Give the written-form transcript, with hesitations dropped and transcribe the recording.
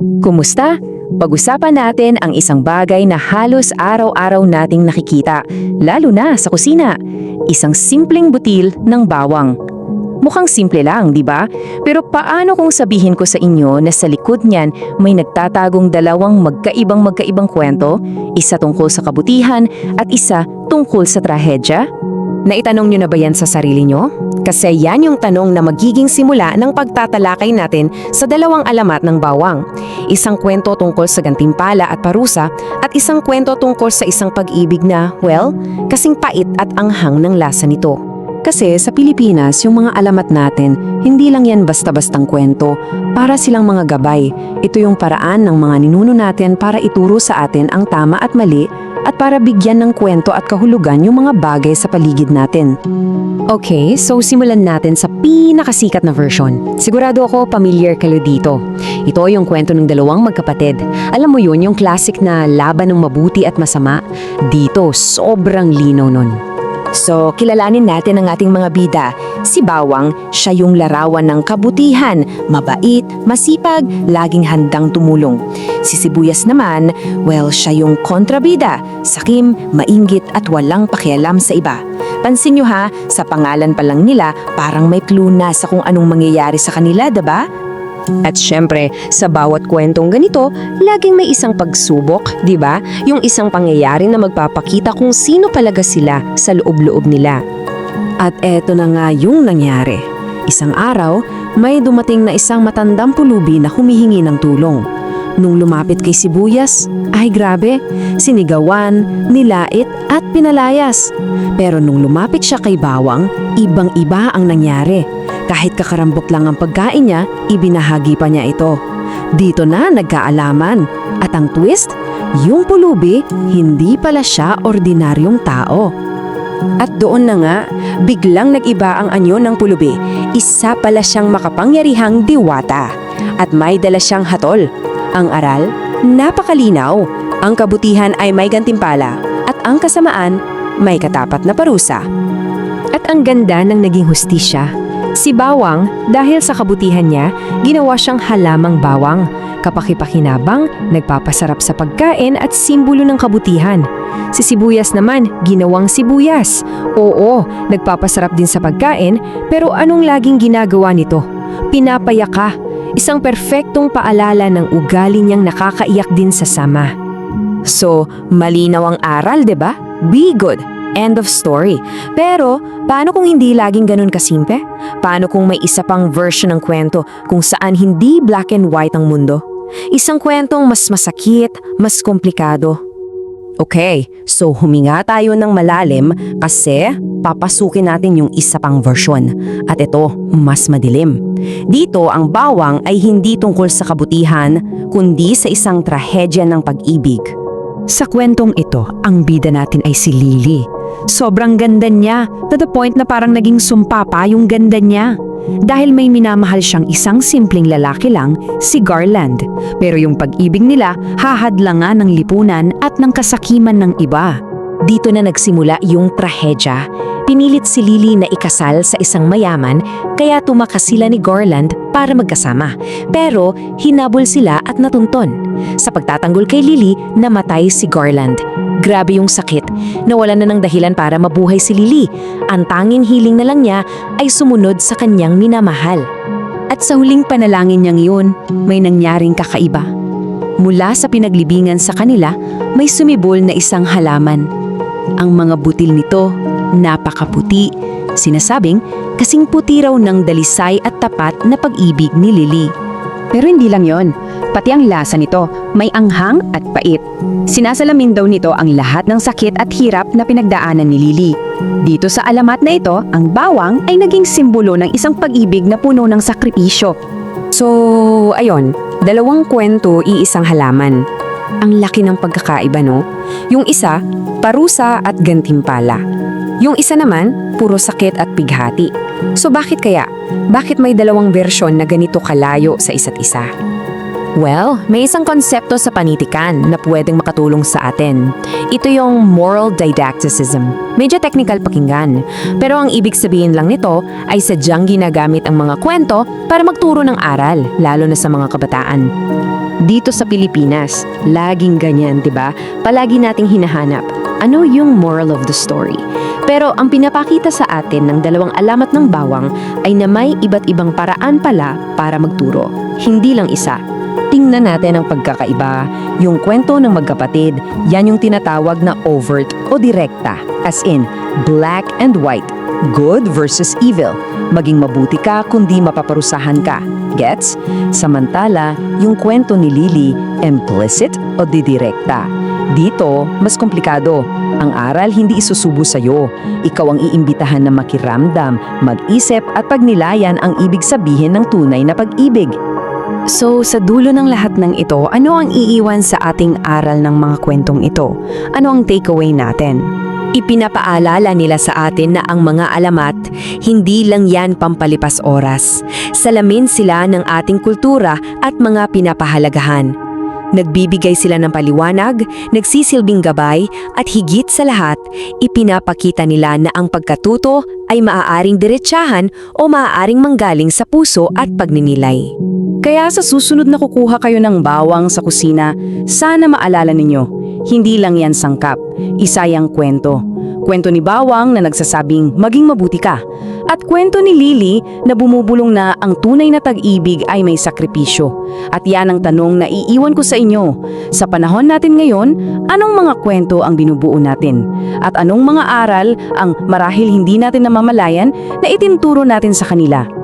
Kumusta? Pag-usapan natin ang isang bagay na halos araw-araw nating nakikita, lalo na sa kusina. Isang simpleng butil ng bawang. Mukhang simple lang, di ba? Pero paano kung sabihin ko sa inyo na sa likod niyan may nagtatagong dalawang magkaibang kwento? Isa tungkol sa kabutihan at isa tungkol sa trahedya? Naitanong niyo na ba yan sa sarili niyo? Kasi yan yung tanong na magiging simula ng pagtatalakay natin sa dalawang alamat ng bawang. Isang kwento tungkol sa gantimpala at parusa at isang kwento tungkol sa isang pag-ibig na, well, kasing pait at anghang ng lasa nito. Kasi sa Pilipinas, yung mga alamat natin, hindi lang yan basta-bastang kwento. Para silang mga gabay. Ito yung paraan ng mga ninuno natin para ituro sa atin ang tama at mali at para bigyan ng kwento at kahulugan yung mga bagay sa paligid natin. Okay, so simulan natin sa pinakasikat na version. Sigurado ako familiar kayo dito. Ito yung kwento ng dalawang magkapatid. Alam mo yun, yung classic na laban ng mabuti at masama? Dito, sobrang linaw nun. So, kilalanin natin ang ating mga bida. Si Bawang, siya yung larawan ng kabutihan, mabait, masipag, laging handang tumulong. Si Sibuyas naman, well, siya yung kontrabida, sakim, mainggit at walang pakialam sa iba. Pansin nyo ha, sa pangalan pa lang nila, parang may clue na sa kung anong mangyayari sa kanila, diba? At syempre, sa bawat kwentong ganito, laging may isang pagsubok, di ba? Yung isang pangyayari na magpapakita kung sino talaga sila sa loob-loob nila. At eto na nga yung nangyari. Isang araw, may dumating na isang matandang pulubi na humihingi ng tulong. Nung lumapit kay Sibuyas, ay grabe, sinigawan, nilait at pinalayas. Pero nung lumapit siya kay Bawang, ibang-iba ang nangyari. Kahit kakarambot lang ang pagkain niya, ibinahagi pa niya ito. Dito na nagkaalaman. At ang twist, yung pulubi, hindi pala siya ordinaryong tao. At doon na nga, biglang nag-iba ang anyo ng pulubi. Isa pala siyang makapangyarihang diwata. At may dala siyang hatol. Ang aral, napakalinaw. Ang kabutihan ay may gantimpala. At ang kasamaan, may katapat na parusa. At ang ganda ng naging hustisya. Si Bawang, dahil sa kabutihan niya, ginawa siyang halamang bawang. Kapaki-pakinabang, nagpapasarap sa pagkain at simbolo ng kabutihan. Si Sibuyas naman, ginawang sibuyas. Oo, nagpapasarap din sa pagkain, pero anong laging ginagawa nito? Pinapayaka. Isang perpektong paalala ng ugali niyang nakakaiyak din sa sama. So, malinaw ang aral, 'di ba? Be good. End of story. Pero, paano kung hindi laging ganun kasimple? Paano kung may isa pang version ng kwento kung saan hindi black and white ang mundo? Isang kwentong mas masakit, mas komplikado. Okay, so huminga tayo ng malalim kasi papasukin natin yung isa pang version. At ito, mas madilim. Dito, ang bawang ay hindi tungkol sa kabutihan, kundi sa isang trahedya ng pag-ibig. Sa kwentong ito, ang bida natin ay si Lily. Sobrang ganda niya, to the point na parang naging sumpa pa yung ganda niya. Dahil may minamahal siyang isang simpleng lalaki lang, si Garland. Pero yung pag-ibig nila, hahadlangan ng lipunan at ng kasakiman ng iba. Dito na nagsimula yung trahedya. Pinilit si Lily na ikasal sa isang mayaman, kaya tumakas sila ni Garland para magkasama. Pero hinabol sila at natunton. Sa pagtatanggol kay Lily, namatay si Garland. Grabe yung sakit. Nawalan na ng dahilan para mabuhay si Lily. Ang tanging hiling na lang niya ay sumunod sa kanyang minamahal. At sa huling panalangin niyang yun, may nangyaring kakaiba. Mula sa pinaglibingan sa kanila, may sumibol na isang halaman. Ang mga butil nito, napakaputi. Sinasabing, kasing puti raw ng dalisay at tapat na pag-ibig ni Lily. Pero hindi lang yon. Pati ang lasa nito, may anghang at pait. Sinasalamin daw nito ang lahat ng sakit at hirap na pinagdaanan ni Lily. Dito sa alamat na ito, ang bawang ay naging simbolo ng isang pag-ibig na puno ng sakripisyo. So, ayon, dalawang kwento, iisang halaman. Ang laki ng pagkakaiba, no? Yung isa, parusa at gantimpala. Yung isa naman, puro sakit at bighati. So bakit kaya? Bakit may dalawang versyon na ganito kalayo sa isa't isa? Well, may isang konsepto sa panitikan na pwedeng makatulong sa atin. Ito yung moral didacticism. Medyo technical pakinggan, pero ang ibig sabihin lang nito ay sadyang ginagamit ang mga kwento para magturo ng aral, lalo na sa mga kabataan. Dito sa Pilipinas, laging ganyan, 'di ba? Palagi nating hinahanap, ano yung moral of the story? Pero ang pinapakita sa atin ng dalawang alamat ng bawang ay na may iba't ibang paraan pala para magturo, hindi lang isa. Tingnan natin ang pagkakaiba. Yung kwento ng magkapatid, yan yung tinatawag na overt o direkta. As in, black and white, good versus evil. Maging mabuti ka kundi mapaparusahan ka. Gets? Samantala, yung kwento ni Lily, implicit o didirekta. Dito, mas komplikado. Ang aral hindi isusubo sa'yo. Ikaw ang iimbitahan na makiramdam, mag-isip at pagnilayan ang ibig sabihin ng tunay na pag-ibig. So, sa dulo ng lahat ng ito, ano ang iiwan sa ating aral ng mga kwentong ito? Ano ang takeaway natin? Ipinapaalala nila sa atin na ang mga alamat, hindi lang yan pampalipas oras. Salamin sila ng ating kultura at mga pinapahalagahan. Nagbibigay sila ng paliwanag, nagsisilbing gabay, at higit sa lahat, ipinapakita nila na ang pagkatuto ay maaaring diretsahan o maaaring manggaling sa puso at pagninilay. Kaya sa susunod na kukuha kayo ng bawang sa kusina, sana maalala ninyo, hindi lang yan sangkap, isa yang kwento. Kwento ni Bawang na nagsasabing maging mabuti ka. At kwento ni Lily na bumubulong na ang tunay na tag-ibig ay may sakripisyo. At yan ang tanong na iiwan ko sa inyo. Sa panahon natin ngayon, anong mga kwento ang binubuo natin? At anong mga aral ang marahil hindi natin namamalayan na itinuturo natin sa kanila?